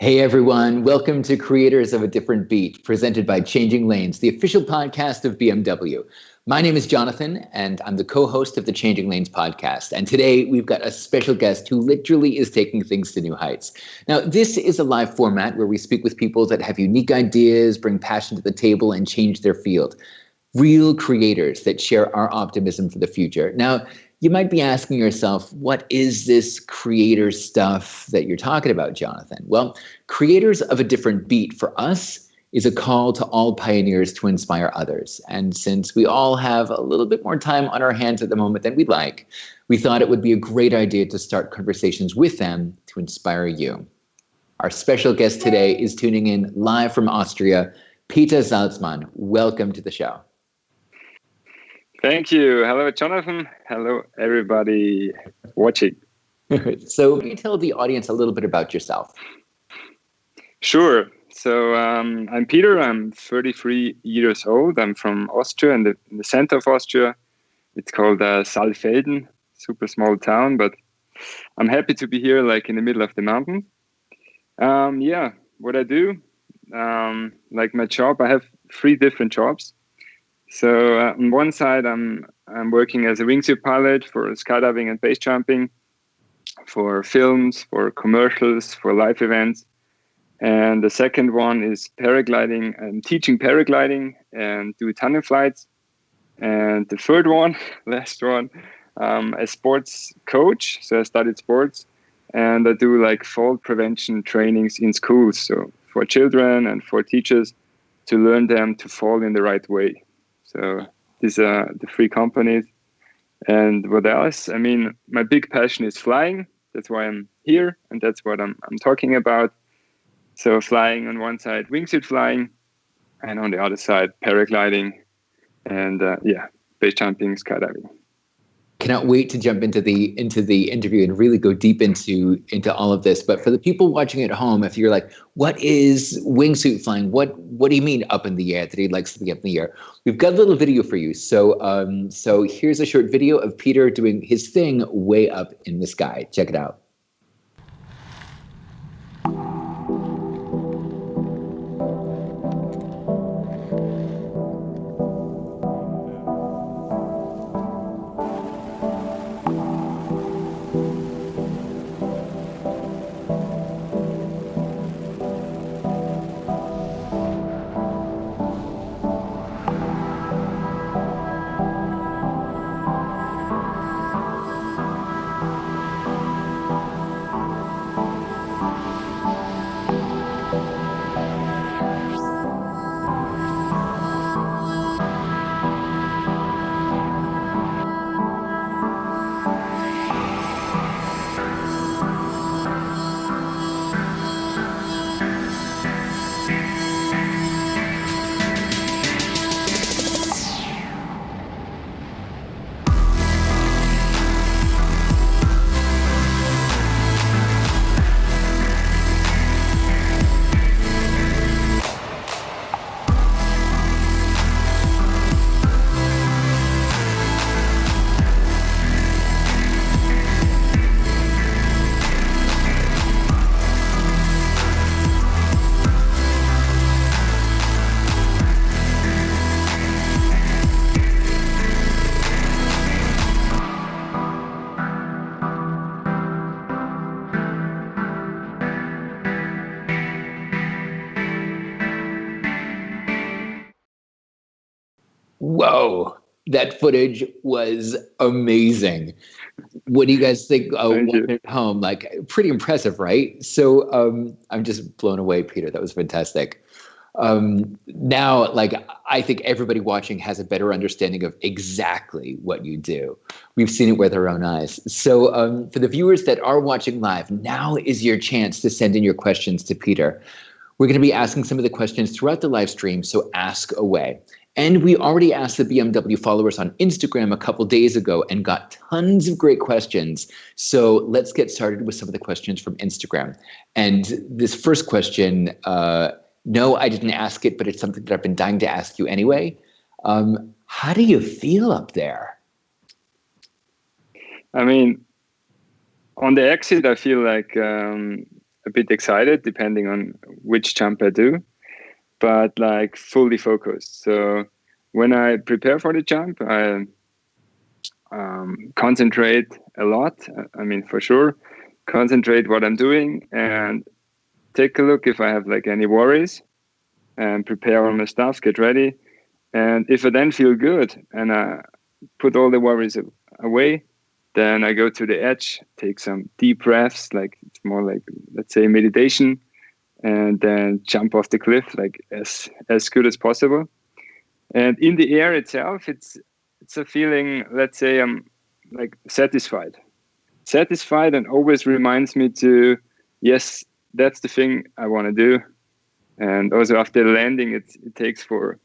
Hey everyone, welcome to Creators of a Different Beat, presented by Changing Lanes, the official podcast of BMW. My name is Jonathan, and I'm the co-host of the Changing Lanes podcast. And today we've got a special guest who literally is taking things to new heights. Now, this is a live format where we speak with people that have unique ideas, bring passion to the table, and change their field. Real creators that share our optimism for the future. Now, you might be asking yourself, what is this creator stuff that you're talking about, Jonathan? Well, Creators of a Different Beat for us is a call to all pioneers to inspire others. And since we all have a little bit more time on our hands at the moment than we'd like, we thought it would be a great idea to start conversations with them to inspire you. Our special guest today is tuning in live from Austria, Peter Salzmann. Welcome to the show. Thank you. Hello, Jonathan. Hello, everybody watching. So can you tell the audience a little bit about yourself? Sure. So I'm Peter. I'm 33 years old. I'm from Austria, in the center of Austria. It's called Saalfelden, super small town, but I'm happy to be here, like in the middle of the mountains. What I do, like my job, I have 3 different jobs. So on one side, I'm working as a wingsuit pilot for skydiving and base jumping, for films, for commercials, for live events. And the second one is paragliding. I'm teaching paragliding and do tunnel flights. And the third one, last one, a sports coach. So I studied sports and I do like fall prevention trainings in schools. So for children and for teachers to learn them to fall in the right way. So these are the 3 companies. And what else? I mean, my big passion is flying. That's why I'm here. And that's what I'm talking about. So flying on one side, wingsuit flying. And on the other side, paragliding. And base jumping, skydiving. Cannot wait to jump into the interview and really go deep into all of this. But for the people watching at home, if you're like, what is wingsuit flying? What do you mean up in the air? That he likes to be up in the air. We've got a little video for you. So here's a short video of Peter doing his thing way up in the sky. Check it out. Whoa, that footage was amazing. What do you guys think? Watching at home, like pretty impressive, right? So I'm just blown away, Peter. That was fantastic. Now, like, I think everybody watching has a better understanding of exactly what you do. We've seen it with our own eyes. So for the viewers that are watching live, now is your chance to send in your questions to Peter. We're going to be asking some of the questions throughout the live stream, so ask away. And we already asked the BMW followers on Instagram a couple days ago and got tons of great questions. So let's get started with some of the questions from Instagram. And this first question, no, I didn't ask it, but it's something that I've been dying to ask you anyway. How do you feel up there? I mean, on the exit, I feel like a bit excited depending on which jump I do, but like fully focused. So when I prepare for the jump, I concentrate a lot. I mean, for sure, concentrate what I'm doing and take a look if I have like any worries and prepare all my stuff, get ready. And if I then feel good and I put all the worries away, then I go to the edge, take some deep breaths, like it's more like, let's say, meditation, and then jump off the cliff like as good as possible. And in the air itself, it's a feeling, let's say, I'm like satisfied, and always reminds me to, yes, that's the thing I want to do. And also after landing, it takes for,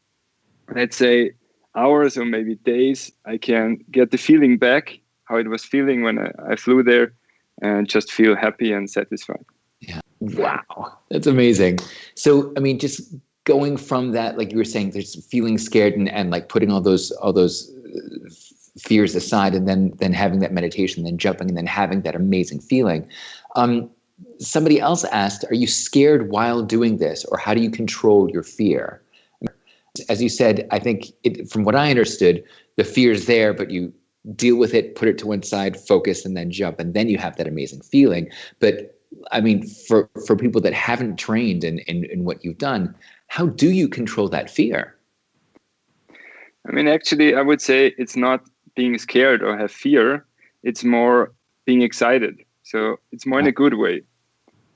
let's say, hours or maybe days, I can get the feeling back, how it was feeling when I flew there, and just feel happy and satisfied. Yeah. Wow. That's amazing. So, I mean, just going from that, like you were saying, there's feeling scared and like putting all those fears aside, and then having that meditation, then jumping, and then having that amazing feeling. Somebody else asked, are you scared while doing this, or how do you control your fear? As you said, I think from what I understood, the fear is there, but you deal with it, put it to one side, focus, and then jump, and then you have that amazing feeling. But I mean, for people that haven't trained in what you've done, how do you control that fear? I mean, actually, I would say it's not being scared or have fear. It's more being excited. So it's more in a good way.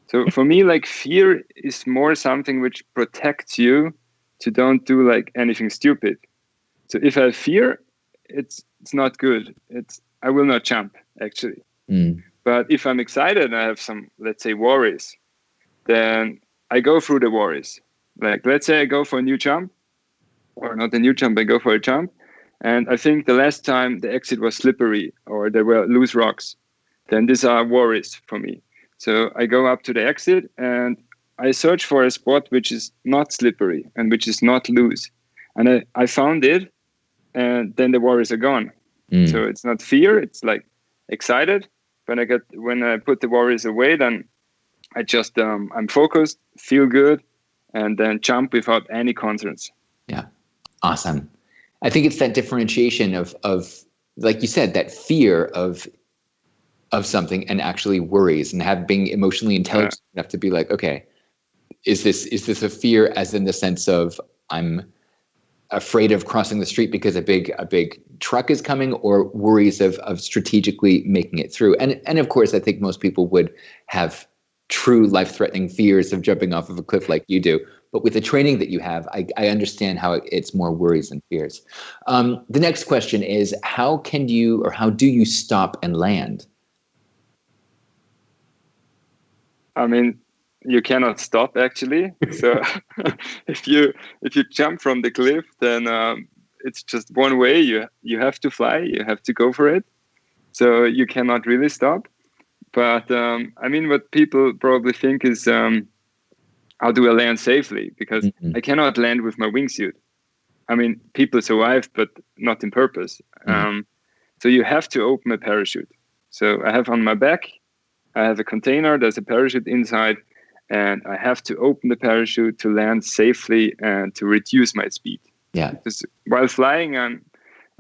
So for me, like, fear is more something which protects you to don't do like anything stupid. So if I have fear, it's not good. I will not jump, actually. But if I'm excited and I have some, let's say, worries, then I go through the worries. Like, let's say I go for a new jump, or not a new jump, I go for a jump. And I think the last time the exit was slippery or there were loose rocks, then these are worries for me. So I go up to the exit and I search for a spot which is not slippery and which is not loose. And I found it, and then the worries are gone. So it's not fear, it's like excited. When I put the worries away, then I just I'm focused, feel good, and then jump without any concerns. Yeah, awesome. I think it's that differentiation of like you said, that fear of something and actually worries, and being emotionally intelligent enough to be like, okay, is this a fear, as in the sense of I'm afraid of crossing the street because a big truck is coming, or worries of strategically making it through. And of course, I think most people would have true life-threatening fears of jumping off of a cliff like you do. But with the training that you have, I understand how it's more worries than fears. The next question is, how do you stop and land? I mean, you cannot stop, actually. So if you jump from the cliff, then it's just one way. You have to fly. You have to go for it. So you cannot really stop. But I mean, what people probably think is, how do I land safely? Because I cannot land with my wingsuit. I mean, people survive, but not in purpose. So you have to open a parachute. So I have on my back, I have a container, there's a parachute inside, and I have to open the parachute to land safely and to reduce my speed. Yeah. Because while flying, I'm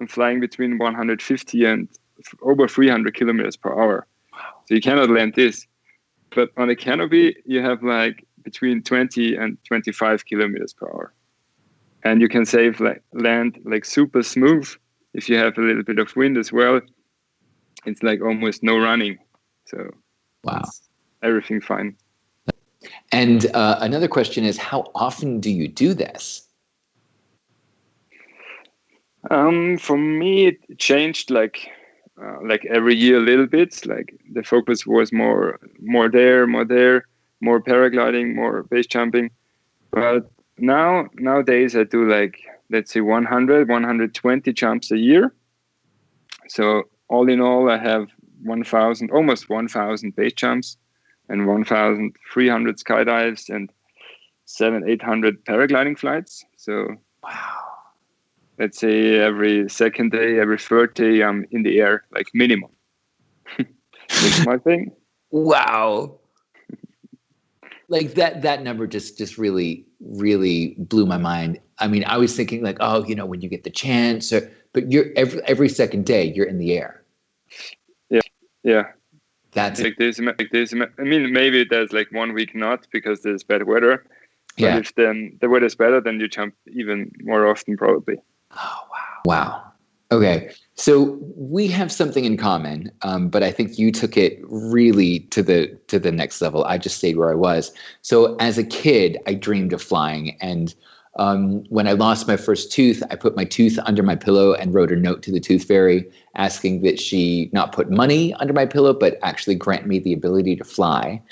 flying between 150 and over 300 kilometers per hour. Wow. So you cannot land this. But on a canopy, you have like between 20 and 25 kilometers per hour. And you can land like super smooth. If you have a little bit of wind as well, it's like almost no running. So wow, everything fine. And another question is, how often do you do this? For me, it changed like every year a little bit. Like the focus was more paragliding, more base jumping. But nowadays I do like, let's say 100, 120 jumps a year. So all in all, I have almost 1,000 base jumps and 1,300 skydives and 700-800 paragliding flights. So wow. Let's say every second day, every third day, I'm in the air, like minimum. That's my thing. Wow. like that number just really blew my mind. I mean, I was thinking like, oh, when you get the chance, but you're every second day you're in the air. Yeah. That's like this. I mean, maybe there's like 1 week not because there's bad weather. But if then the weather's better, then you jump even more often, probably. Oh, wow. Okay. So we have something in common, but I think you took it really to the next level. I just stayed where I was. So as a kid, I dreamed of flying. And when I lost my first tooth, I put my tooth under my pillow and wrote a note to the tooth fairy asking that she not put money under my pillow, but actually grant me the ability to fly.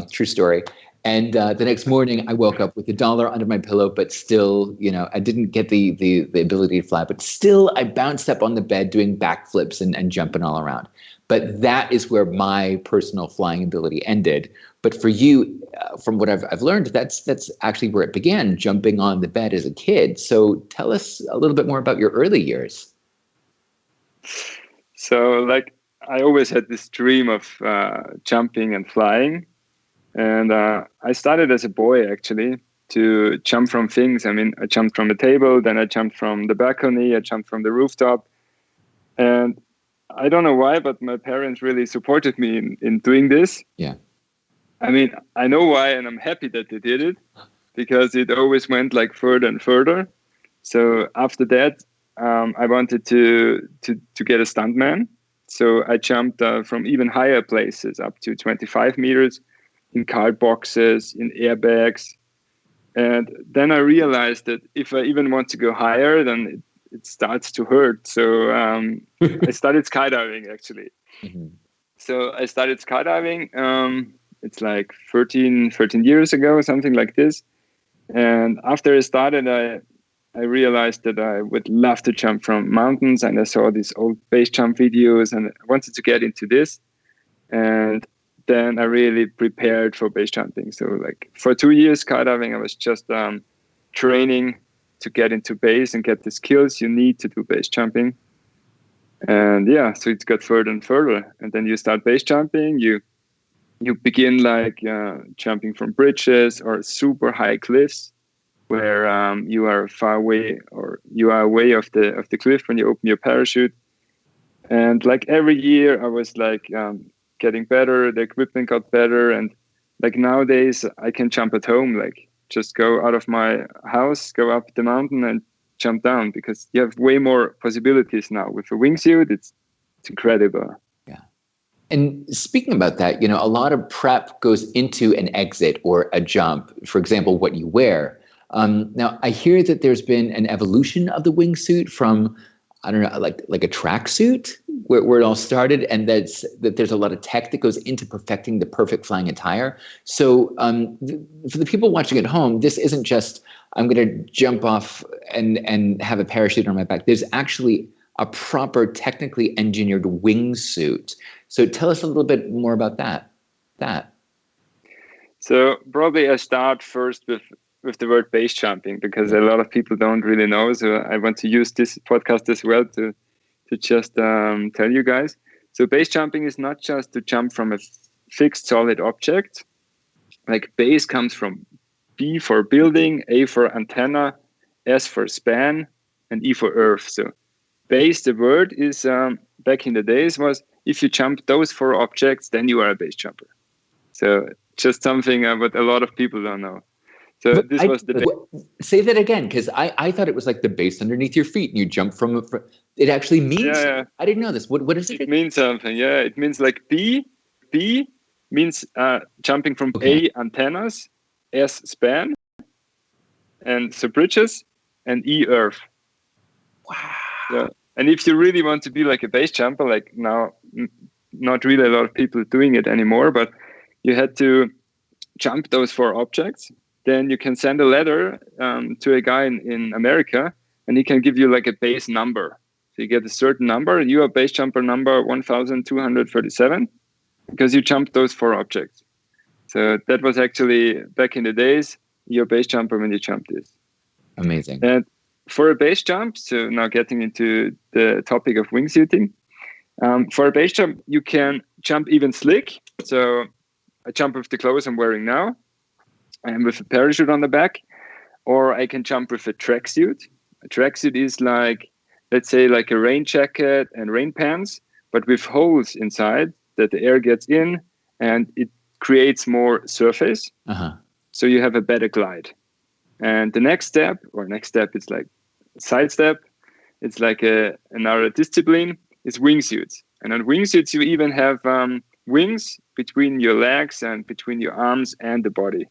True story. And the next morning, I woke up with $1 under my pillow, but still, I didn't get the ability to fly, but still, I bounced up on the bed doing backflips and jumping all around. But that is where my personal flying ability ended. But for you, from what I've learned, that's actually where it began, jumping on the bed as a kid. So tell us a little bit more about your early years. So, like, I always had this dream of jumping and flying. And I started as a boy, actually, to jump from things. I mean, I jumped from the table, then I jumped from the balcony, I jumped from the rooftop. And I don't know why, but my parents really supported me in doing this. Yeah. I mean, I know why, and I'm happy that they did it, because it always went like further and further. So after that, I wanted to get a stuntman. So I jumped from even higher places, up to 25 meters, in car boxes, in airbags. And then I realized that if I even want to go higher, then it starts to hurt. So I started skydiving, actually. Mm-hmm. So I started skydiving. It's like 13 years ago, something like this. And after I started, I realized that I would love to jump from mountains. And I saw these old base jump videos and I wanted to get into this. And then I really prepared for base jumping. So like for 2 years skydiving, I was just training to get into base and get the skills you need to do base jumping. And yeah, so it got further and further. And then you start base jumping, you begin like jumping from bridges or super high cliffs where you are far away or you are away of the cliff when you open your parachute. And like every year I was like getting better, the equipment got better, and like nowadays I can jump at home, like just go out of my house, go up the mountain and jump down, because you have way more possibilities now with a wingsuit. It's incredible. Yeah. And speaking about that, a lot of prep goes into an exit or a jump, for example, what you wear. Now I hear that there's been an evolution of the wingsuit from, I don't know, like a tracksuit where it all started, and that there's a lot of tech that goes into perfecting the perfect flying attire. So for the people watching at home, this isn't just I'm going to jump off and have a parachute on my back. There's actually a proper technically engineered wingsuit. So tell us a little bit more about that. So probably I start first with the word base jumping, because a lot of people don't really know. So I want to use this podcast as well to just tell you guys. So base jumping is not just to jump from a fixed solid object. Like base comes from B for building, A for antenna, S for span, and E for earth. So base, the word is back in the days was if you jump those 4 objects, then you are a base jumper. So just something what a lot of people don't know. So but this was the base. Say that again, because I thought it was like the base underneath your feet and you jump from it actually means I didn't know this. What is it? It means something. Yeah, it means like B means jumping from A, antennas, S, span, and so bridges, and E, earth. Wow. Yeah. And if you really want to be like a base jumper, like now not really a lot of people doing it anymore, but you had to jump those 4 objects. Then you can send a letter to a guy in America, and he can give you like a base number. So you get a certain number. You are base jumper number 1237 because you jumped those 4 objects. So that was actually back in the days, you're base jumper when you jump this. Amazing. And for a base jump, so now getting into the topic of wingsuiting, for a base jump, you can jump even slick. So I jump with the clothes I'm wearing now. and with a parachute on the back, or I can jump with a tracksuit. A tracksuit is like, let's say, like a rain jacket and rain pants, but with holes inside that the air gets in and it creates more surface. Uh-huh. So you have a better glide. And the next step, it's like side step. It's like another discipline is wingsuits. And on wingsuits, you even have wings between your legs and between your arms and the body.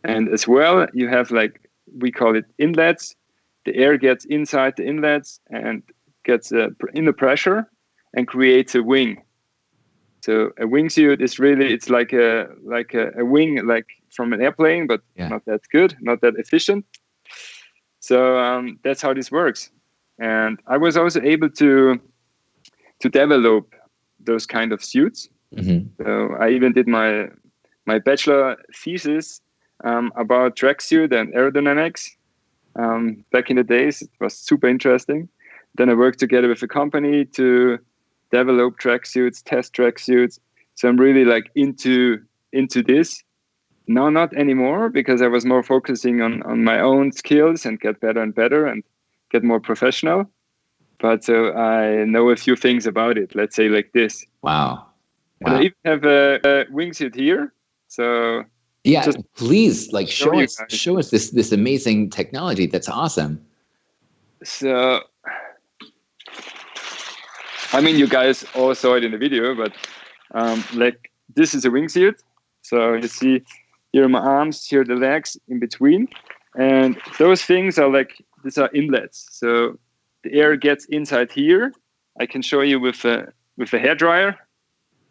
And as well, you have like, we call it inlets. The air gets inside the inlets and gets in the pressure and creates a wing. So a wingsuit is really, it's like a wing, like from an airplane, but not that good, not that efficient. So that's how this works. And I was also able to develop those kind of suits. Mm-hmm. So I even did my bachelor thesis about tracksuit and aerodynamics. Back in the days, it was super interesting. Then I worked together with a company to develop tracksuits, test tracksuits. So I'm really like into this. Now, not anymore, because I was more focusing on my own skills and get better and better and get more professional. But so I know a few things about it, let's say like this. Wow. And I even have a wingsuit here. So yeah, please, like show us this amazing technology. That's awesome. So, I mean, you guys all saw it in the video, but like this is a wingsuit. So you see here my arms, here the legs in between, and those things are like, these are inlets. So the air gets inside here. I can show you with a hairdryer,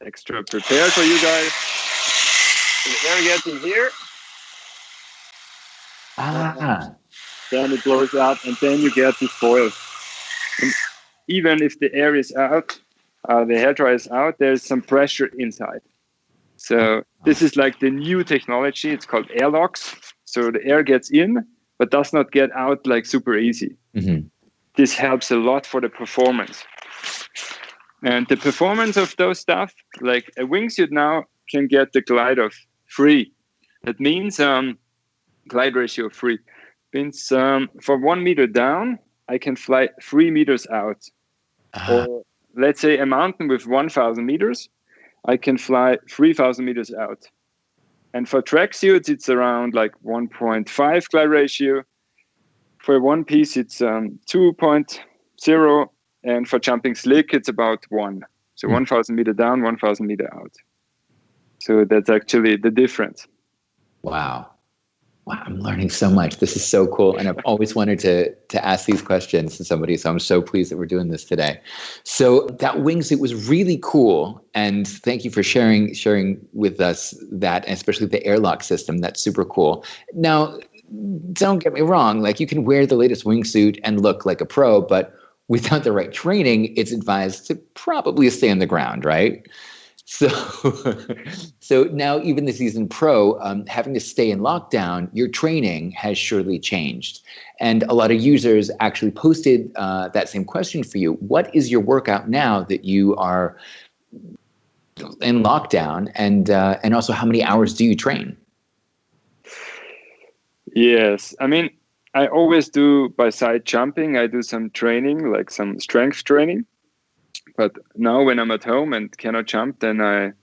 extra prepared for you guys. So the air gets in here. Then it blows out, and then you get the foil. And even if the air is out, the hairdryer is out, there's some pressure inside. So this is like the new technology. It's called airlocks. So the air gets in, but does not get out like super easy. Mm-hmm. This helps a lot for the performance. And the performance of those stuff, like a wingsuit now can get the glide of 3. That means glide ratio of 3. Means for 1 meter down, I can fly 3 meters out. Or let's say a mountain with 1,000 meters, I can fly 3,000 meters out. And for tracksuits, it's around like 1.5 glide ratio. For one piece, it's 2.0. And for jumping slick, it's about 1. So 1,000 meter down, 1,000 meter out. So that's actually the difference. Wow. Wow, I'm learning so much. This is so cool. And I've always wanted to ask these questions to somebody. So I'm so pleased that we're doing this today. So that wingsuit was really cool. And thank you for sharing with us that, and especially the airlock system. That's super cool. Now, don't get me wrong. Like, you can wear the latest wingsuit and look like a pro, but without the right training, it's advised to probably stay on the ground, right? So now, even the seasoned pro, having to stay in lockdown, your training has surely changed. And a lot of users actually posted that same question for you. What is your workout now that you are in lockdown? And also, how many hours do you train? Yes. I mean, I always do by side jumping. I do some training, like some strength training. But now when I'm at home and cannot jump, then I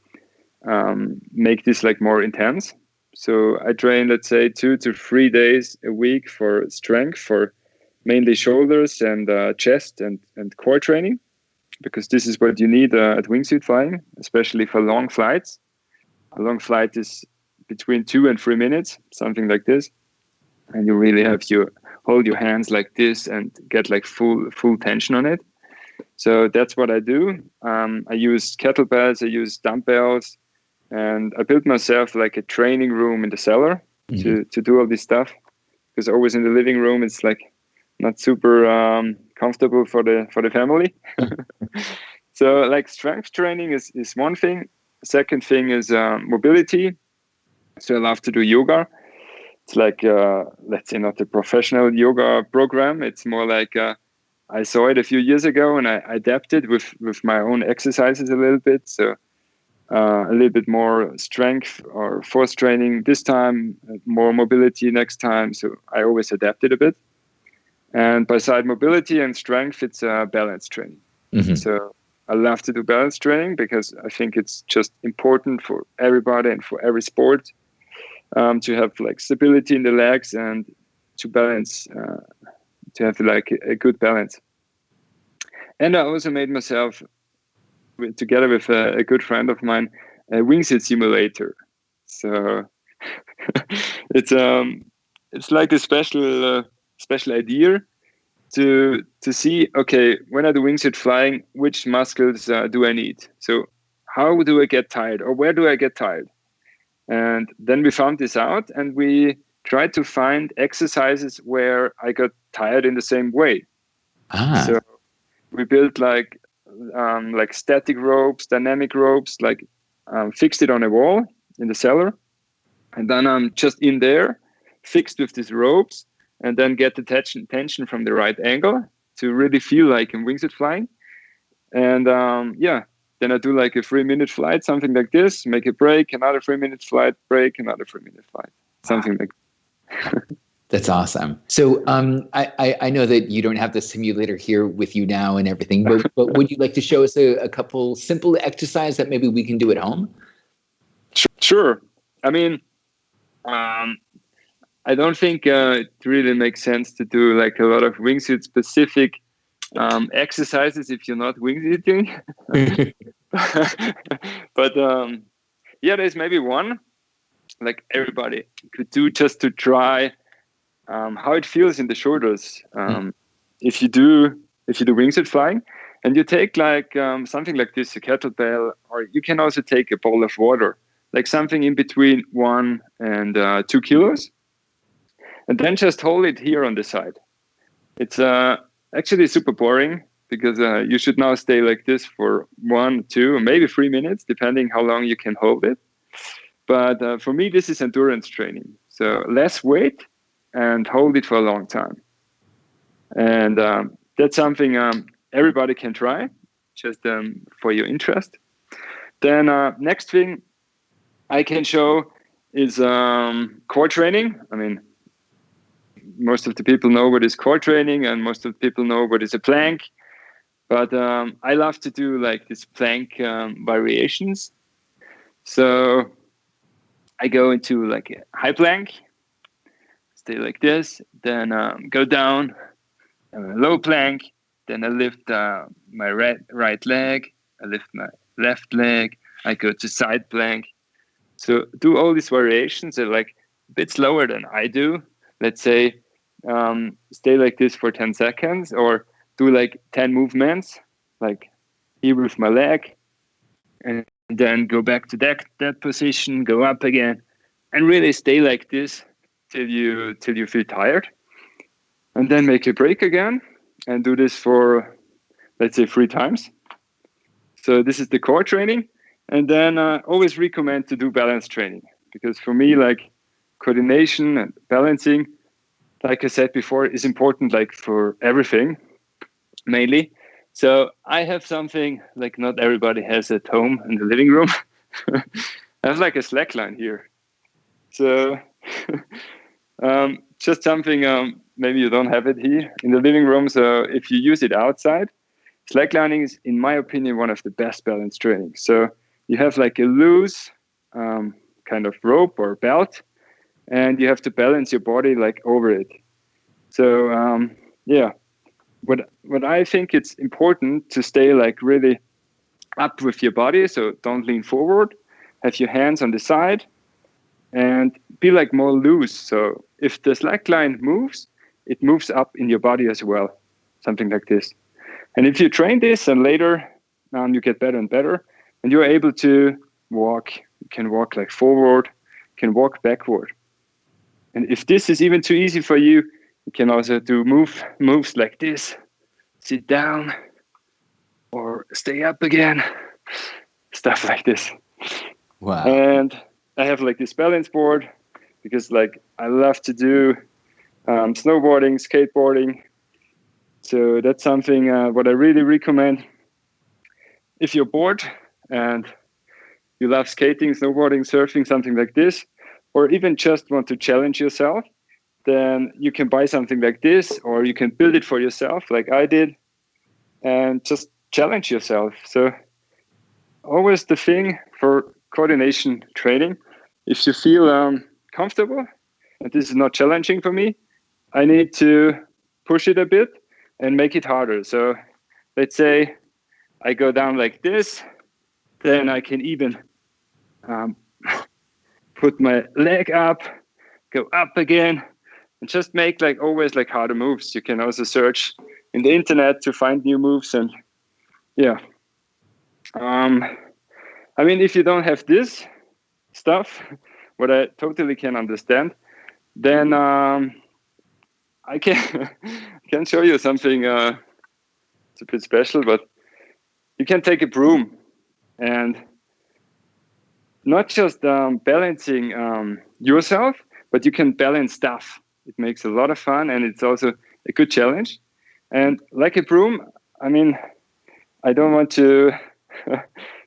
make this like more intense. So I train, let's say, 2 to 3 days a week for strength, for mainly shoulders and chest and core training, because this is what you need at wingsuit flying, especially for long flights. A long flight is between 2 and 3 minutes, something like this. And you really have to hold your hands like this and get like full tension on it. So that's what I do. I use kettlebells, I use dumbbells, and I built myself like a training room in the cellar to do all this stuff. Because always in the living room, it's like not super comfortable for the family. So like strength training is one thing. Second thing is mobility. So I love to do yoga. It's like, let's say, not a professional yoga program. It's more like I saw it a few years ago and I adapted with my own exercises a little bit. So a little bit more strength or force training this time, more mobility next time. So I always adapt it a bit. And beside mobility and strength, it's balance training. Mm-hmm. So I love to do balance training because I think it's just important for everybody and for every sport to have like stability in the legs and to balance, to have like a good balance. And I also made myself, together with a good friend of mine, a wingsuit simulator. So it's like a special idea to see, okay, when I do wingsuit flying, which muscles do I need? So how do I get tired, or where do I get tired? And then we found this out, and we tried to find exercises where I got tired in the same way. So we built like static ropes, dynamic ropes, like fixed it on a wall in the cellar, and then I'm just in there, fixed with these ropes, and then get the tension from the right angle to really feel like I'm wingsuit flying. And then I do like a 3-minute flight, something like this, make a break, another 3-minute flight, break, another 3-minute flight, something like that. That's awesome. So I know that you don't have the simulator here with you now and everything, but would you like to show us a couple simple exercises that maybe we can do at home? Sure. I mean, I don't think it really makes sense to do like a lot of wingsuit specific exercises if you're not wingsuiting. But there's maybe one like everybody could do just to try how it feels in the shoulders if you do wingsuit flying, and you take like something like this, a kettlebell, or you can also take a bowl of water, like something in between 1 and 2 kilos, and then just hold it here on the side. It's actually super boring because you should now stay like this for 1, 2, or maybe 3 minutes, depending how long you can hold it. But for me, this is endurance training. So less weight and hold it for a long time. And that's something everybody can try, just for your interest. Then next thing I can show is core training. I mean, most of the people know what is core training, and most of the people know what is a plank. But I love to do like this plank variations. So I go into like a high plank, stay like this, then go down, low plank, then I lift my right leg, I lift my left leg, I go to side plank. So do all these variations are like a bit slower than I do. Let's say stay like this for 10 seconds, or do like 10 movements, like here with my leg, and then go back to that position, go up again, and really stay like this till you feel tired, and then make a break again and do this for, let's say, 3 times. So this is the core training. And then I always recommend to do balance training, because for me, like coordination and balancing, like I said before, is important like for everything, mainly. So I have something like not everybody has at home in the living room. I have like a slackline here. So just something, maybe you don't have it here in the living room. So if you use it outside, slacklining is, in my opinion, one of the best balance trainings. So you have like a loose kind of rope or belt, and you have to balance your body like over it. So what I think it's important to stay like really up with your body. So don't lean forward, have your hands on the side, and be like more loose. So if the slack line moves, it moves up in your body as well, something like this. And if you train this and later you get better and better, and you're able to walk, you can walk like forward, you can walk backward. And if this is even too easy for you, you can also do moves like this, sit down or stay up again, stuff like this. Wow. And I have like this balance board because like I love to do snowboarding, skateboarding. So that's something what I really recommend. If you're bored and you love skating, snowboarding, surfing, something like this, or even just want to challenge yourself, then you can buy something like this, or you can build it for yourself like I did, and just challenge yourself. So always the thing for coordination training, if you feel comfortable and this is not challenging for me, I need to push it a bit and make it harder. So let's say I go down like this, then I can even put my leg up, go up again, and just make like always like harder moves. You can also search in the internet to find new moves. And yeah, I mean, if you don't have this stuff, what I totally can understand, then I can can show you something. It's a bit special, but you can take a broom and not just balancing yourself, but you can balance stuff. It makes a lot of fun, and it's also a good challenge. And like a broom, I mean, I don't want to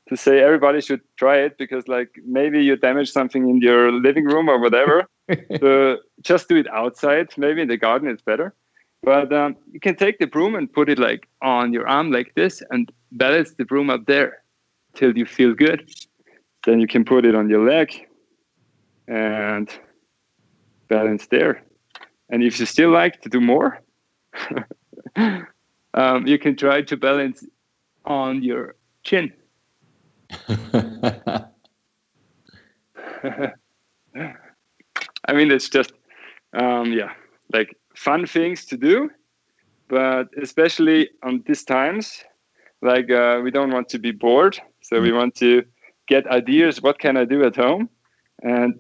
to say everybody should try it, because like maybe you damage something in your living room or whatever. So just do it outside. Maybe in the garden it's better. But you can take the broom and put it like on your arm like this and balance the broom up there till you feel good. Then you can put it on your leg and balance there. And if you still like to do more, you can try to balance on your chin. I mean, it's just, like fun things to do, but especially on these times, like we don't want to be bored. So we want to get ideas. What can I do at home? And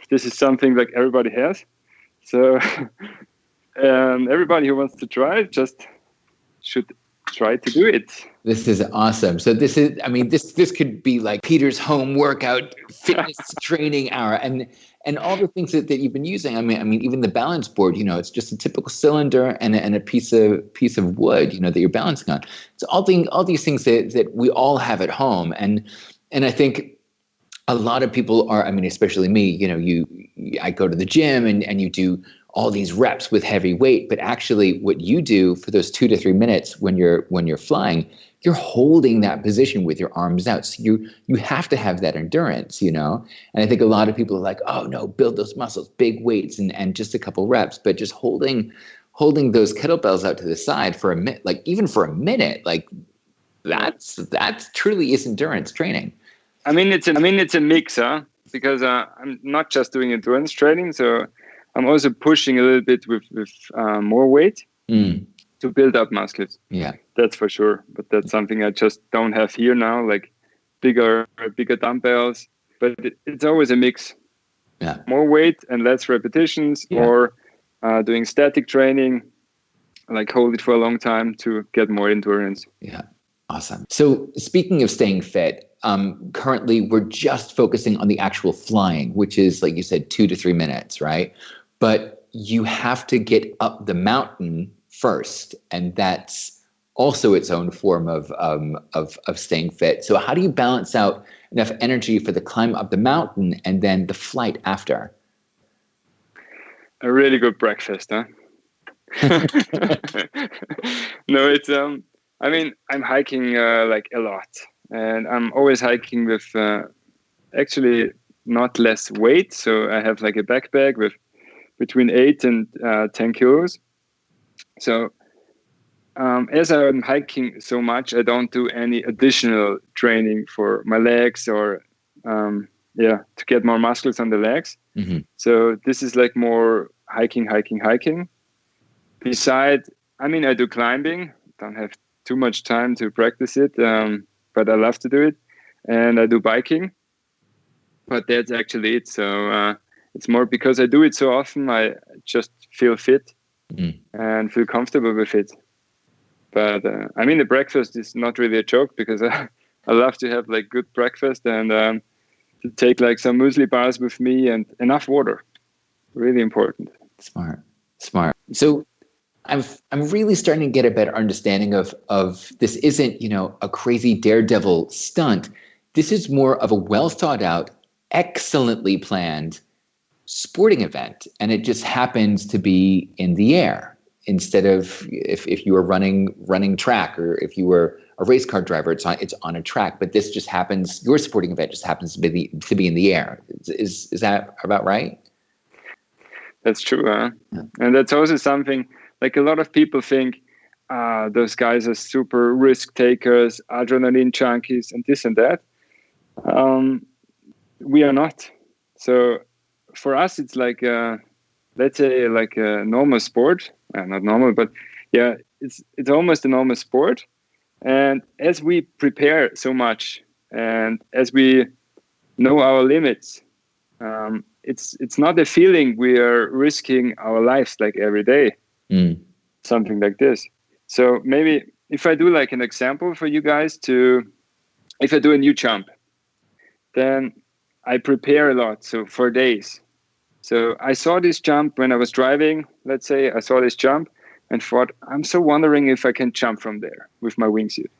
this is something like everybody has. So everybody who wants to try it just should try to do it. This is awesome. So this is, I mean, this could be like Peter's home workout fitness training hour, and all the things that you've been using. I mean, even the balance board, you know, it's just a typical cylinder and a piece of wood, you know, that you're balancing on. So all these things that we all have at home, and I think a lot of people are, I mean, especially me, you know, I go to the gym and you do all these reps with heavy weight, but actually what you do for those 2 to 3 minutes when you're flying, you're holding that position with your arms out. So you have to have that endurance, you know? And I think a lot of people are like, oh no, build those muscles, big weights and just a couple reps, but just holding those kettlebells out to the side for a minute, like even for a minute, like that's truly is endurance training. I mean, it's a mix, because I'm not just doing endurance training, so I'm also pushing a little bit with more weight to build up muscles. Yeah, that's for sure. But that's something I just don't have here now, like bigger dumbbells. But it's always a mix. Yeah, more weight and less repetitions, or doing static training, like hold it for a long time to get more endurance. Yeah, awesome. So speaking of staying fit, currently we're just focusing on the actual flying, which is, like you said, 2 to 3 minutes, right? But you have to get up the mountain first, and that's also its own form of staying fit. So how do you balance out enough energy for the climb up the mountain and then the flight after? A really good breakfast, huh? No, it's I mean, I'm hiking like a lot, and I'm always hiking with actually not less weight. So I have like a backpack with between 8 and 10 kilos. So as I'm hiking so much, I don't do any additional training for my legs or to get more muscles on the legs. Mm-hmm. So this is like more hiking. Besides, I mean, I do climbing. Don't have too much time to practice it, but I love to do it. And I do biking. But that's actually it. So it's more because I do it so often, I just feel fit and feel comfortable with it. But I mean, the breakfast is not really a joke, because I love to have like good breakfast and to take like some muesli bars with me and enough water. Really important. Smart. So I'm really starting to get a better understanding of this isn't, you know, a crazy daredevil stunt. this is more of a well thought out, excellently planned sporting event, and it just happens to be in the air instead of if you were running track, or if you were a race car driver, it's on a track. But this just happens. Your sporting event just happens to be in the air. Is that about right? That's true, and that's also something like a lot of people think those guys are super risk takers, adrenaline junkies, and this and that. We are not. So for us, it's like let's say like a normal sport. Not normal, but yeah, it's almost a normal sport. And as we prepare so much, and as we know our limits, it's not a feeling we are risking our lives like every day, something like this. So maybe if I do like an example for you guys if I do a new jump, then I prepare a lot. So for days. So I saw this jump when I was driving. Let's say I saw this jump and thought, I'm so wondering if I can jump from there with my wingsuit.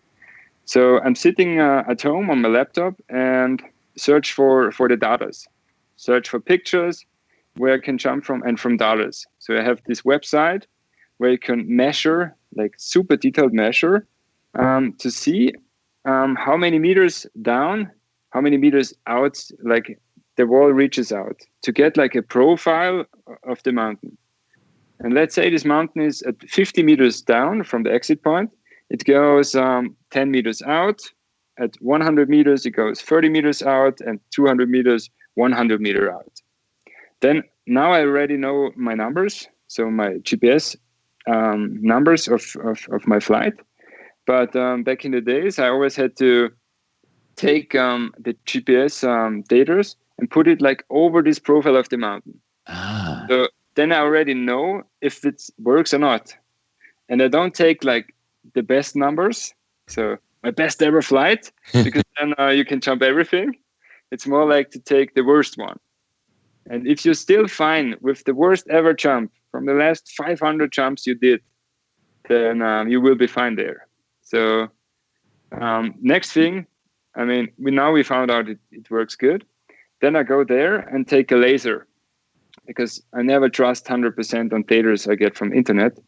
So I'm sitting at home on my laptop and search for the datas. Search for pictures where I can jump from and from datas. So I have this website where you can measure, like super detailed measure, to see how many meters down, how many meters out, like the wall reaches out, to get like a profile of the mountain. And let's say this mountain is at 50 meters down from the exit point. It goes 10 meters out. At 100 meters, it goes 30 meters out, and 200 meters, 100 meter out. Then now I already know my numbers, so my GPS numbers of my flight. But back in the days, I always had to take the GPS data and put it like over this profile of the mountain. So then I already know if it works or not. And I don't take like the best numbers, so my best ever flight, because then you can jump everything. It's more like to take the worst one. And if you're still fine with the worst ever jump from the last 500 jumps you did, then you will be fine there. So next thing, I mean, we found out it works good. Then I go there and take a laser, because I never trust 100% on data I get from internet.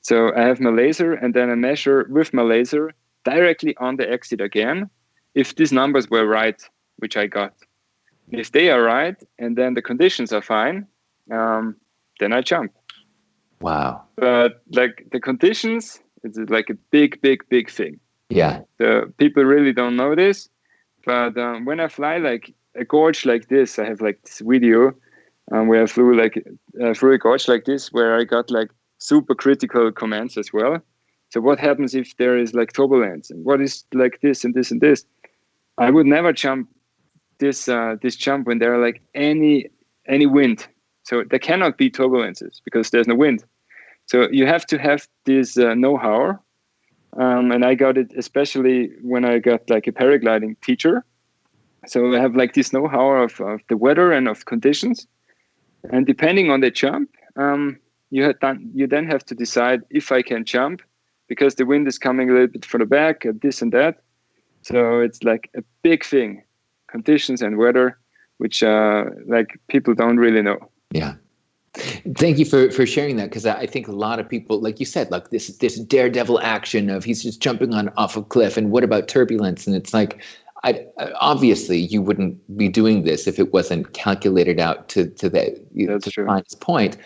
So I have my laser, and then I measure with my laser directly on the exit again if these numbers were right, which I got. If they are right, and then the conditions are fine, then I jump. Wow. But like the conditions, it's like a big thing. Yeah. The people really don't know this. But when I fly like a gorge like this, I have like this video where I flew like through a gorge like this, where I got like super critical commands as well. So what happens if there is like turbulence, and what is like this and this and this? I would never jump this jump when there are like any wind. So there cannot be turbulences because there's no wind. So you have to have this know-how. And I got it especially when I got like a paragliding teacher. So I have like this know-how of the weather and of conditions. And depending on the jump, you then have to decide if I can jump, because the wind is coming a little bit from the back, this and that. So it's like a big thing, conditions and weather, which like people don't really know. Yeah. Thank you for sharing that, because I think a lot of people, like you said, like this daredevil action of he's just jumping off a cliff, and what about turbulence? And it's like, obviously you wouldn't be doing this if it wasn't calculated out to find its point.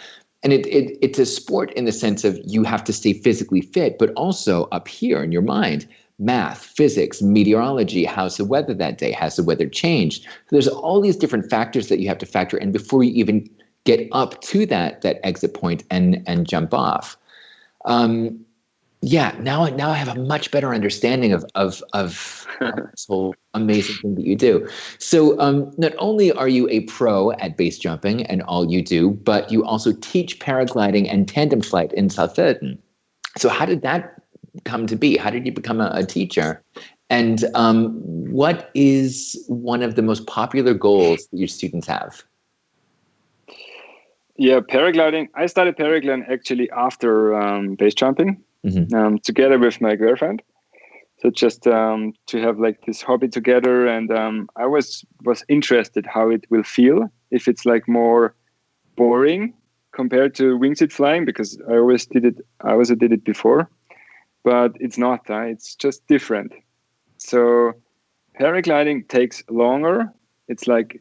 And it's a sport in the sense of you have to stay physically fit, but also up here in your mind, math, physics, meteorology, how's the weather that day? Has the weather changed? So there's all these different factors that you have to factor in before you even get up to that exit point and jump off. Now I have a much better understanding of this whole amazing thing that you do. So not only are you a pro at base jumping and all you do, but you also teach paragliding and tandem flight in Salzfelden. So how did that come to be? How did you become a teacher? And what is one of the most popular goals that your students have? Yeah, paragliding. I started paragliding actually after base jumping, together with my girlfriend. So just to have like this hobby together, and I was interested how it will feel if it's like more boring compared to wingsuit flying, because I also did it before, but it's not. It's just different. So paragliding takes longer. It's like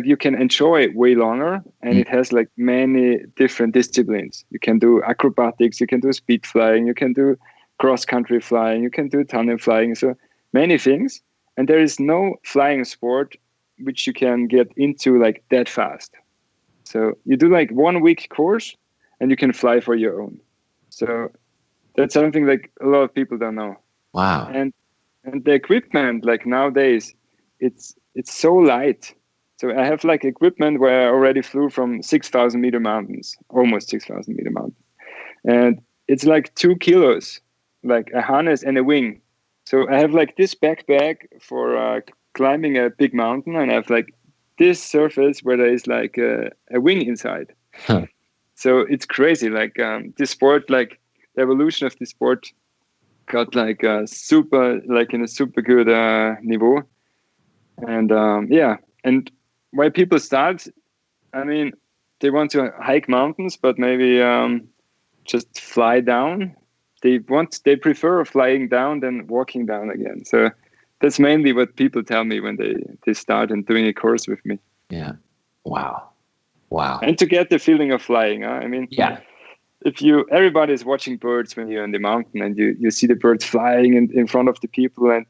you can enjoy it way longer, and it has like many different disciplines. You can do acrobatics, you can do speed flying, you can do cross country flying, you can do tandem flying. So many things, and there is no flying sport which you can get into like that fast. So you do like 1 week course, and you can fly for your own. So that's something like a lot of people don't know. Wow. And the equipment, like nowadays, it's so light. So I have like equipment where I already flew from 6,000 meter mountains, almost 6,000 meter mountains, and it's like 2 kilos, like a harness and a wing. So I have like this backpack for climbing a big mountain, and I have like this surface where there is like a wing inside. Huh. So it's crazy. Like this sport, like the evolution of this sport got like in a super good niveau. And and why people start, I mean, they want to hike mountains, but maybe just fly down. They prefer flying down than walking down again. So that's mainly what people tell me when they start and doing a course with me. Yeah. Wow. Wow. And to get the feeling of flying, I mean, Yeah. if everybody's watching birds when you're on the mountain, and you see the birds flying in front of the people, and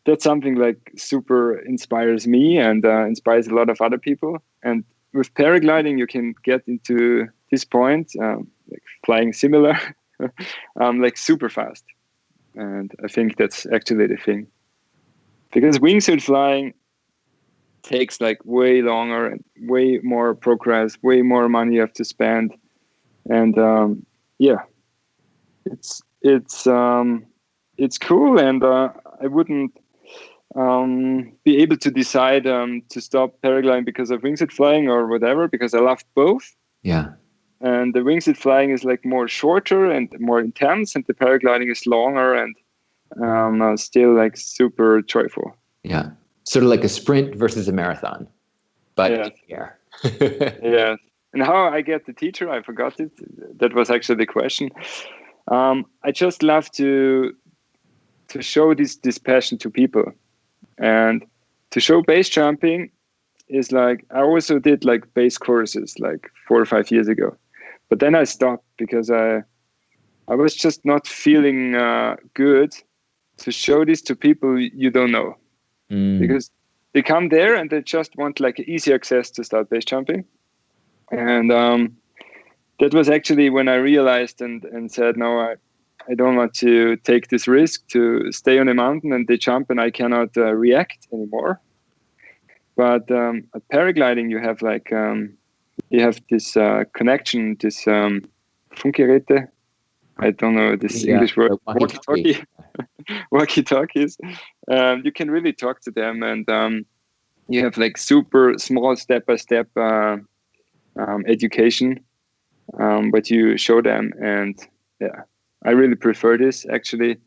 that's something like super inspires me and inspires a lot of other people. And with paragliding, you can get into this point, like flying similar, like super fast. And I think that's actually the thing, because wingsuit flying takes like way longer and way more progress, way more money you have to spend. And it's cool, and I wouldn't be able to decide to stop paragliding because of wingsuit flying or whatever, because I love both. Yeah. And the wingsuit flying is like more shorter and more intense, and the paragliding is longer and still like super joyful. Yeah. Sort of like a sprint versus a marathon, but in the air. Yeah. And how I get the teacher, I forgot it. That was actually the question. I just love to show this passion to people, and to show base jumping is like, I also did like base courses like 4 or 5 years ago, but then I stopped because I was just not feeling good to show this to people you don't know, because they come there and they just want like easy access to start base jumping. And that was actually when I realized and said, no, I don't want to take this risk to stay on a mountain and they jump and I cannot react anymore. But at paragliding, you have like you have this connection, this Funkgeräte. I don't know this English word. Walkie-talkies. You can really talk to them, and you have like super small step-by-step education, but you show them, and yeah, I really prefer this actually,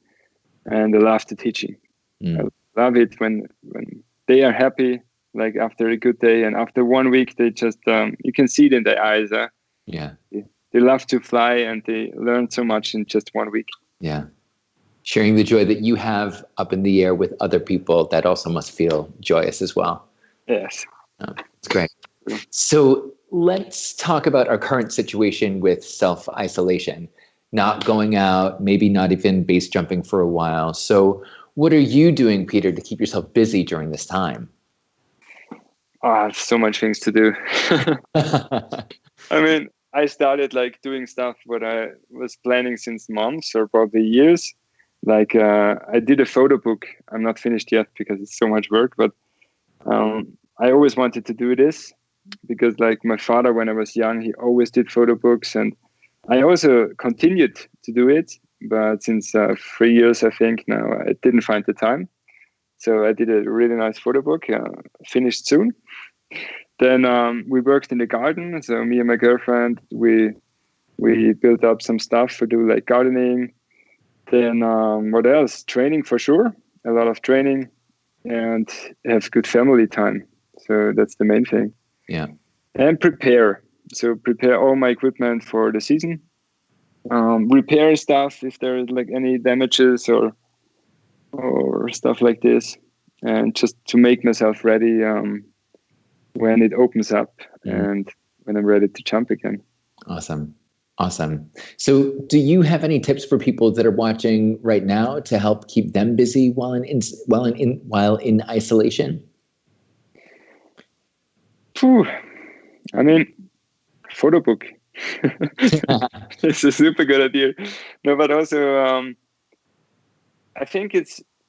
and I love the teaching. I love it when they are happy, like after a good day, and after 1 week they just you can see it in their eyes. Yeah, they love to fly, and they learn so much in just 1 week. Yeah, sharing the joy that you have up in the air with other people, that also must feel joyous as well. Yes, it's great. So let's talk about our current situation with self-isolation, not going out, maybe not even base jumping for a while. So what are you doing, Peter, to keep yourself busy during this time? I have so much things to do. I mean, I started like doing stuff what I was planning since months or probably years. Like I did a photo book. I'm not finished yet because it's so much work, but I always wanted to do this because like my father, when I was young, he always did photo books, and I also continued to do it. But since 3 years, I think now, I didn't find the time. So I did a really nice photo book, finished soon. Then we worked in the garden. So me and my girlfriend, we built up some stuff to do like gardening. Then what else? Training for sure. A lot of training, and have good family time. So that's the main thing. Yeah. And prepare. So prepare all my equipment for the season. Repair stuff if there is like any damages or stuff like this, and just to make myself ready when it opens up and when I'm ready to jump again. Awesome. So do you have any tips for people that are watching right now to help keep them busy while in isolation? I mean, photo book. It's a super good idea. No, but also I think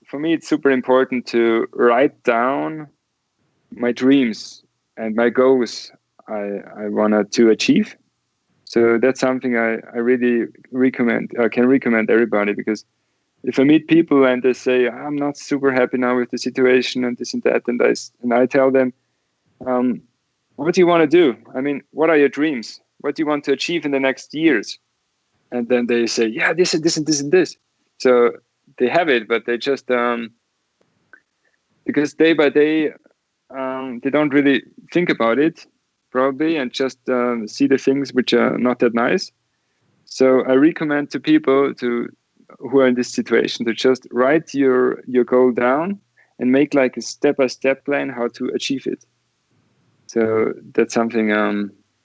for me it's super important to write down my dreams and my goals I wanted to achieve. So that's something I really can recommend everybody, because if I meet people and they say, I'm not super happy now with the situation and this and that, and I tell them, what do you want to do? I mean, what are your dreams? What do you want to achieve in the next years? And then they say, yeah, this and this and this and this. So they have it, but they just, because day by day, they don't really think about it, probably, and just see the things which are not that nice. So I recommend to people who are in this situation to just write your goal down and make like a step-by-step plan how to achieve it. So that's something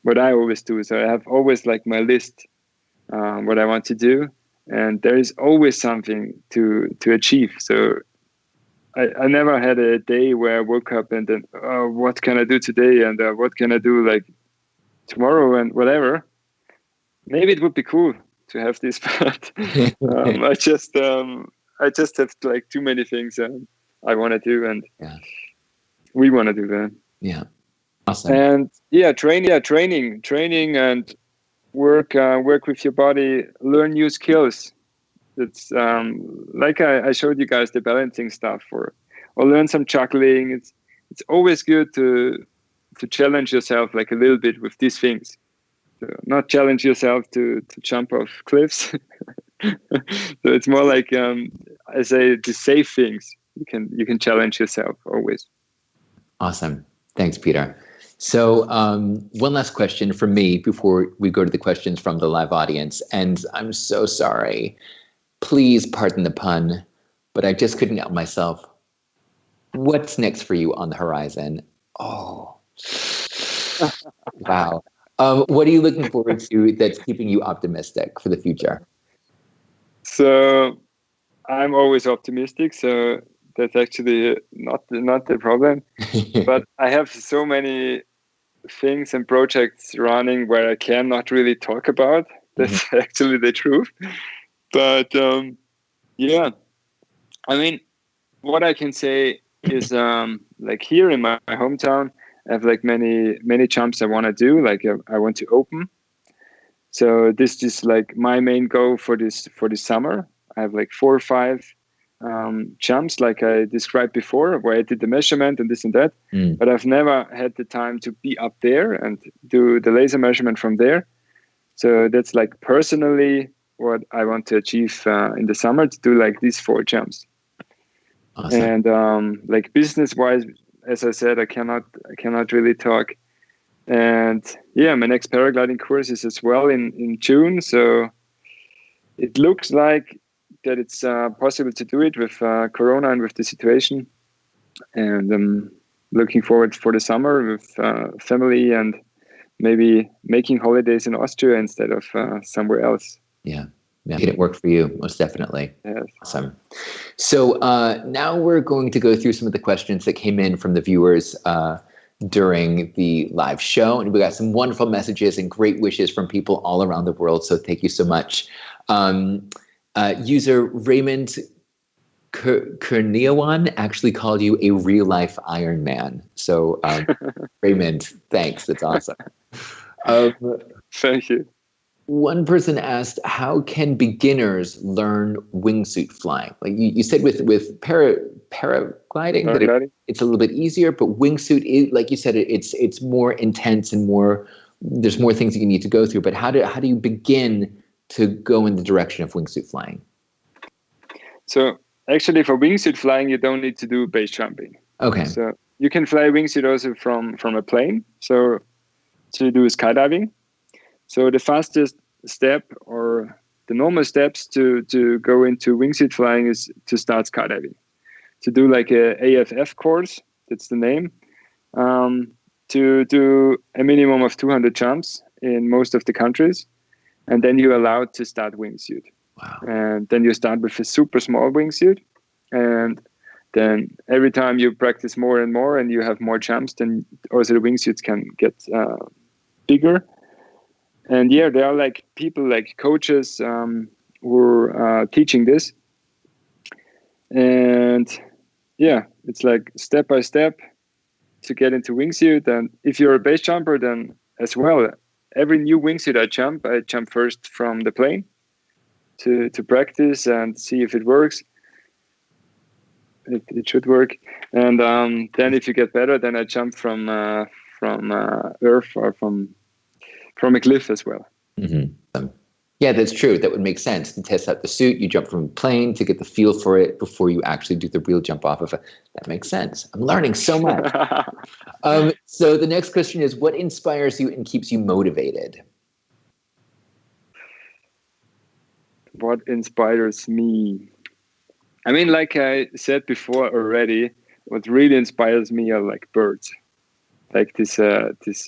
what I always do. So I have always like my list what I want to do, and there is always something to achieve. So I never had a day where I woke up and then, oh, what can I do today? And what can I do like tomorrow and whatever. Maybe it would be cool to have this, but I just have like too many things I want to do, and we want to do that. Yeah. Awesome. And training and work with your body, learn new skills. It's like I showed you guys the balancing stuff, or learn some juggling. It's always good to challenge yourself like a little bit with these things. So not challenge yourself to jump off cliffs. So it's more like I say the safe things. You can challenge yourself always. Awesome. Thanks, Peter. So one last question from me before we go to the questions from the live audience. And I'm so sorry. Please pardon the pun, but I just couldn't help myself. What's next for you on the horizon? Oh, wow. What are you looking forward to that's keeping you optimistic for the future? So I'm always optimistic. So that's actually not the problem. But I have so many things and projects running where I cannot really talk about. That's actually the truth. But yeah, I mean, what I can say is like here in my hometown, I have like many jumps I want to do. Like I want to open. So this is like my main goal for this summer. I have like 4 or 5 jumps, like I described before, where I did the measurement and this and that. But I've never had the time to be up there and do the laser measurement from there. So that's like personally what I want to achieve in the summer, to do like these 4 jumps. Awesome. And like business-wise, as I said, I cannot really talk. And yeah, my next paragliding course is as well in June. So it looks like that it's possible to do it with Corona and with the situation. And I'm looking forward for the summer with family and maybe making holidays in Austria instead of somewhere else. Yeah. Made it work for you, most definitely. Yes. Awesome. So now we're going to go through some of the questions that came in from the viewers during the live show. And we got some wonderful messages and great wishes from people all around the world. So thank you so much. User Raymond Kerniawan actually called you a real-life Iron Man. So Raymond, thanks. That's awesome. Thank you. One person asked, how can beginners learn wingsuit flying? Like you said with paragliding, that it's a little bit easier, but wingsuit is, like you said, it's more intense and there's more things that you need to go through. But how do you begin to go in the direction of wingsuit flying? So actually, for wingsuit flying, you don't need to do base jumping. Okay. So you can fly wingsuit also from a plane. So to do skydiving. So the fastest step or the normal steps to go into wingsuit flying is to start skydiving. To do like a AFF course, that's the name. To do a minimum of 200 jumps in most of the countries, and then you're allowed to start wingsuit. Wow. And then you start with a super small wingsuit, and then every time you practice more and more, and you have more jumps, then also the wingsuits can get bigger. And yeah, there are like people like coaches who are teaching this, and yeah, it's like step by step to get into wingsuit. And if you're a base jumper, then as well, every new wingsuit I jump first from the plane to practice and see if it works. It should work. And then if you get better, then I jump from earth or from a cliff as well. Mm-hmm. Yeah, that's true. That would make sense. To test out the suit, you jump from a plane to get the feel for it before you actually do the real jump off of it. That makes sense. I'm learning so much. So the next question is, what inspires you and keeps you motivated? What inspires me? I mean, like I said before already, what really inspires me are like birds. Like this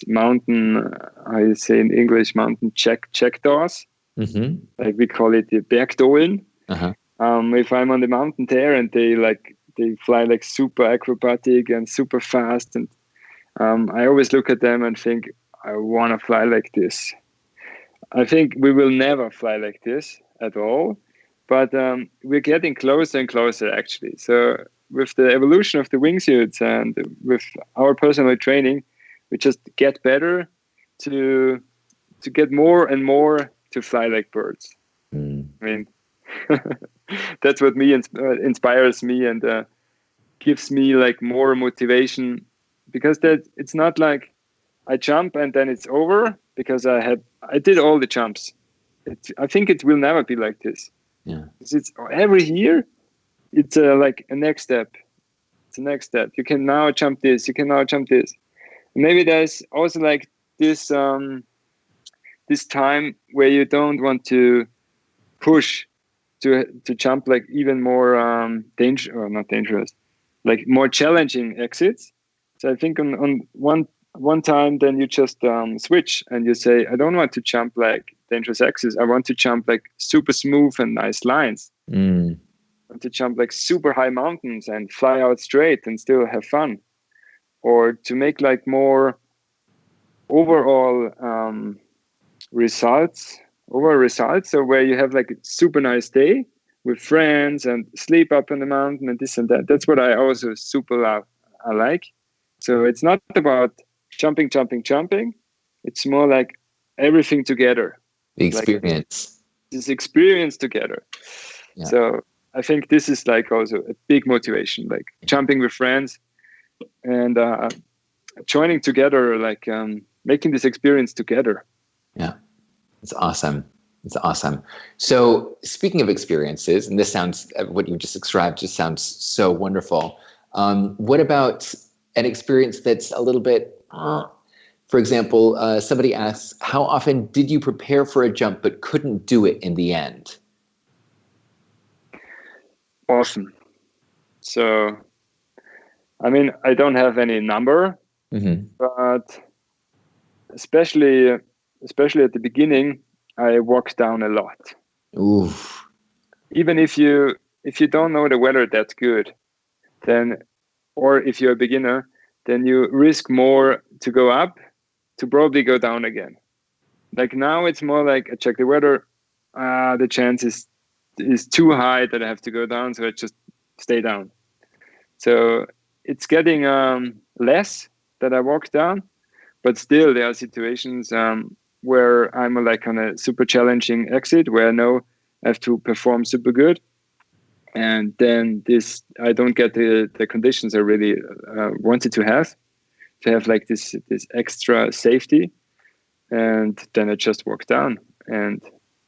mountain, I say in English, mountain jackdaws. Mm-hmm. Like we call it the Bergdohlen. Uh-huh. If I'm on the mountain there and they fly like super acrobatic and super fast, and I always look at them and think, I want to fly like this. I think we will never fly like this at all, but we're getting closer and closer actually. So with the evolution of the wingsuits and with our personal training, we just get better to get more and more to fly like birds. I mean, that's what inspires me and gives me like more motivation, because that it's not like I jump and then it's over, because I did all the jumps. I think it will never be like this. Yeah. It's every year. It's like a next step. It's a next step. You can now jump this. You can now jump this. Maybe there's also like this this time where you don't want to push to jump like even more not dangerous, like more challenging exits. So I think on one time, then you just switch and you say, I don't want to jump like dangerous exits. I want to jump like super smooth and nice lines. I want to jump like super high mountains and fly out straight and still have fun, or to make like more overall results. So where you have like a super nice day with friends and sleep up on the mountain and this and that. That's what I also super love. I like. So it's not about jumping. It's more like everything together. The experience. Like this experience together. Yeah. So I think this is like also a big motivation, like jumping with friends and joining together, like making this experience together. Yeah. It's awesome. It's awesome. So speaking of experiences, and this sounds, what you just described just sounds so wonderful. What about an experience that's a little bit, for example, somebody asks, how often did you prepare for a jump but couldn't do it in the end? Awesome. So, I mean, I don't have any number, but especially at the beginning, I walk down a lot. Oof. Even if you don't know the weather that good, then, or if you're a beginner, then you risk more to go up to probably go down again. Like now it's more like I check the weather, the chance is too high that I have to go down, so I just stay down. So it's getting less that I walk down, but still there are situations where I'm like on a super challenging exit where I know I have to perform super good, and then I don't get the conditions I really wanted to have like this extra safety, and then I just walk down, and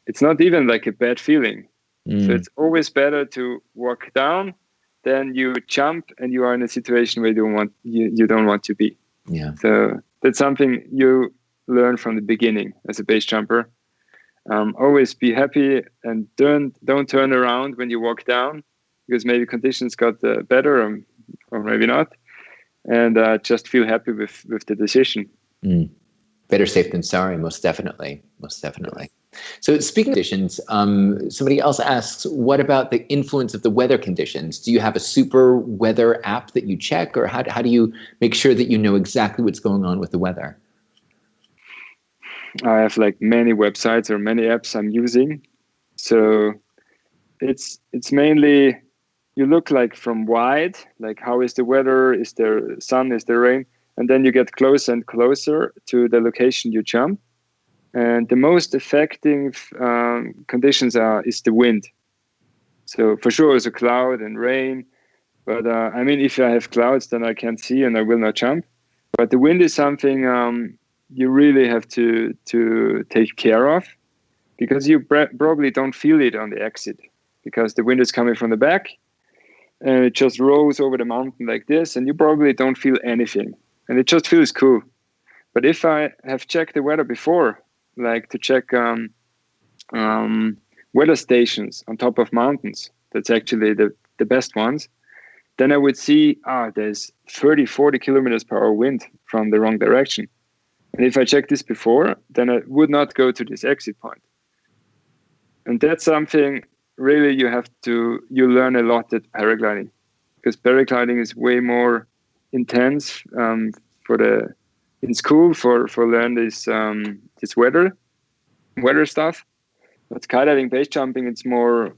it's not even like a bad feeling. So it's always better to walk down than you jump and you are in a situation where you don't want to be. Yeah. So that's something you learn from the beginning as a base jumper. Always be happy and don't turn around when you walk down, because maybe conditions got better or maybe not. And just feel happy with the decision. Better safe than sorry, most definitely. Most definitely. So speaking of conditions, somebody else asks, what about the influence of the weather conditions? Do you have a super weather app that you check, or how do you make sure that you know exactly what's going on with the weather? I have like many websites or many apps I'm using. So it's mainly, you look like from wide, like how is the weather, is there sun, is there rain, and then you get closer and closer to the location you jump. And the most effective conditions is the wind. So for sure it's a cloud and rain, but I mean, if I have clouds, then I can't see and I will not jump. But the wind is something you really have to take care of, because you probably don't feel it on the exit, because the wind is coming from the back and it just rolls over the mountain like this, and you probably don't feel anything, and it just feels cool. But if I have checked the weather before, like to check weather stations on top of mountains, that's actually the best ones, then I would see, there's 30, 40 kilometers per hour wind from the wrong direction. And if I checked this before, then I would not go to this exit point. And that's something really you learn a lot at paragliding, because paragliding is way more intense in school for learn this weather stuff. But skydiving, base jumping, it's more,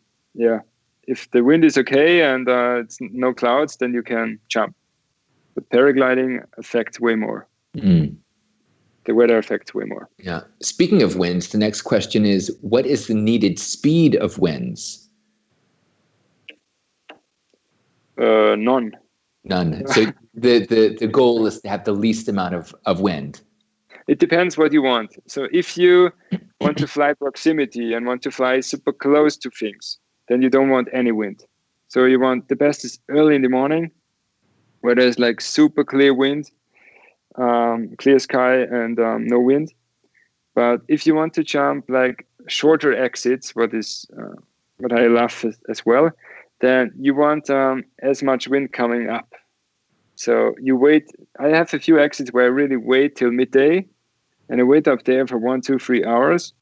if the wind is okay and it's no clouds, then you can jump. But paragliding affects way more. The weather affects way more. Yeah. Speaking of winds, the next question is, what is the needed speed of winds? None. So the goal is to have the least amount of wind. It depends what you want. So if you want to fly proximity and want to fly super close to things, then you don't want any wind. So you want, the best is early in the morning, where there's like super clear wind, clear sky and no wind. But if you want to jump like shorter exits, what I love as well, then you want as much wind coming up. So you wait. I have a few exits where I really wait till midday, and I wait up there for 1, 2, 3 hours,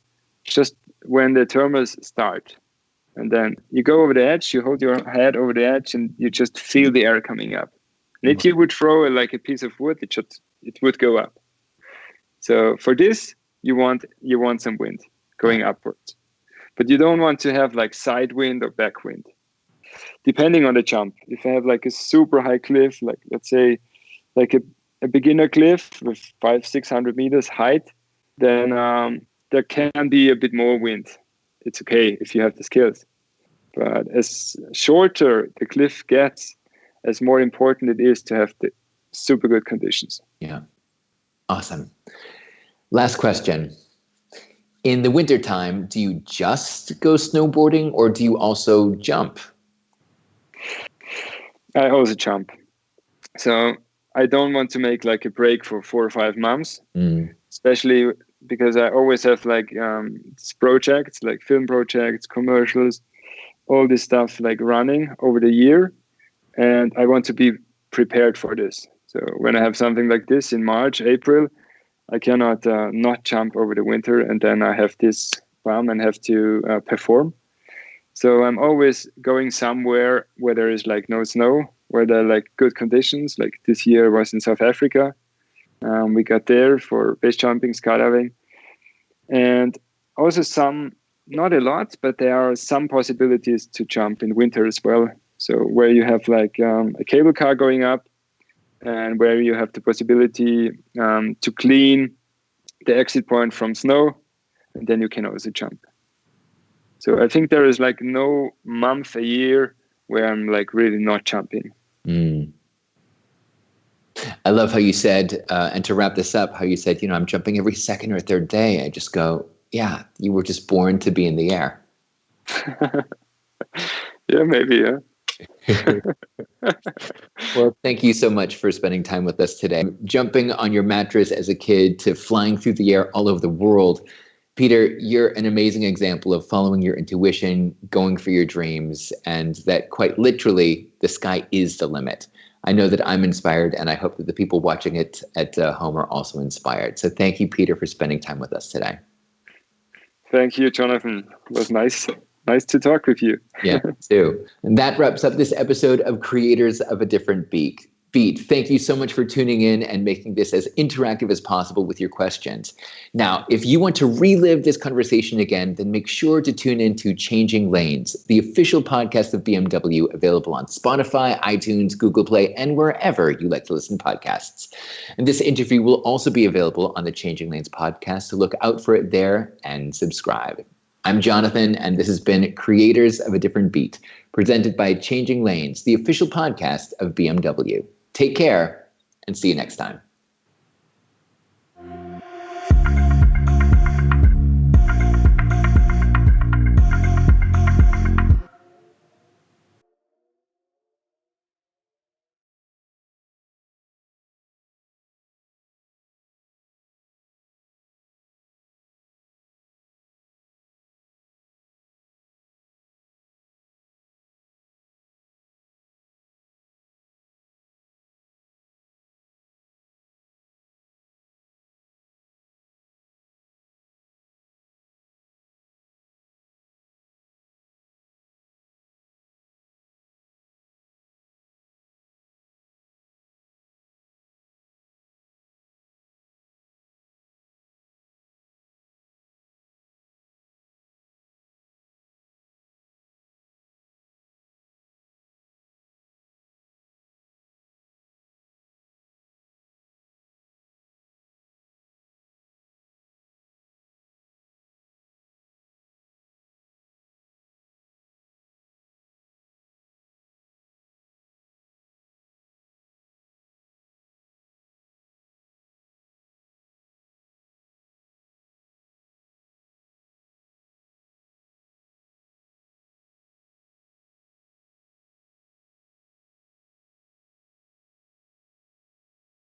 just when the thermals start. And then you go over the edge, you hold your head over the edge, and you just feel the air coming up. And if you would throw like a piece of wood, it would go up. So for this, you want some wind going upwards, but you don't want to have like side wind or back wind. Depending on the jump, if I have like a super high cliff, like let's say like a beginner cliff with 500-600 meters height, then there can be a bit more wind. It's okay if you have the skills. But as shorter the cliff gets, as more important it is to have the super good conditions. Yeah. Awesome. Last question. In the wintertime, do you just go snowboarding or do you also jump? I also jump. So I don't want to make like a break for 4 or 5 months, especially because I always have like projects, like film projects, commercials, all this stuff like running over the year. And I want to be prepared for this. So when I have something like this in March, April, I cannot not jump over the winter, and then I have this bum and have to perform. So I'm always going somewhere where there is like no snow, where there are like good conditions. Like this year was in South Africa. We got there for base jumping, skydiving, and also some, not a lot, but there are some possibilities to jump in winter as well. So where you have like a cable car going up, and where you have the possibility to clean the exit point from snow, and then you can also jump. So I think there is like no month a year where I'm like really not jumping. I love how you said, and to wrap this up, how you said, I'm jumping every second or third day. I just go, yeah, you were just born to be in the air. Yeah, maybe. Yeah. Well, thank you so much for spending time with us today. Jumping on your mattress as a kid to flying through the air all over the world. Peter, you're an amazing example of following your intuition, going for your dreams, and that quite literally the sky is the limit. I know that I'm inspired, and I hope that the people watching it at home are also inspired. So thank you, Peter, for spending time with us today. Thank you, Jonathan. It was nice to talk with you. Yeah, too. And that wraps up this episode of Creators of a Different Beat. Thank you so much for tuning in and making this as interactive as possible with your questions. Now, if you want to relive this conversation again, then make sure to tune in to Changing Lanes, the official podcast of BMW, available on Spotify, iTunes, Google Play, and wherever you like to listen to podcasts. And this interview will also be available on the Changing Lanes podcast, so look out for it there and subscribe. I'm Jonathan, and this has been Creators of a Different Beat, presented by Changing Lanes, the official podcast of BMW. Take care, and see you next time.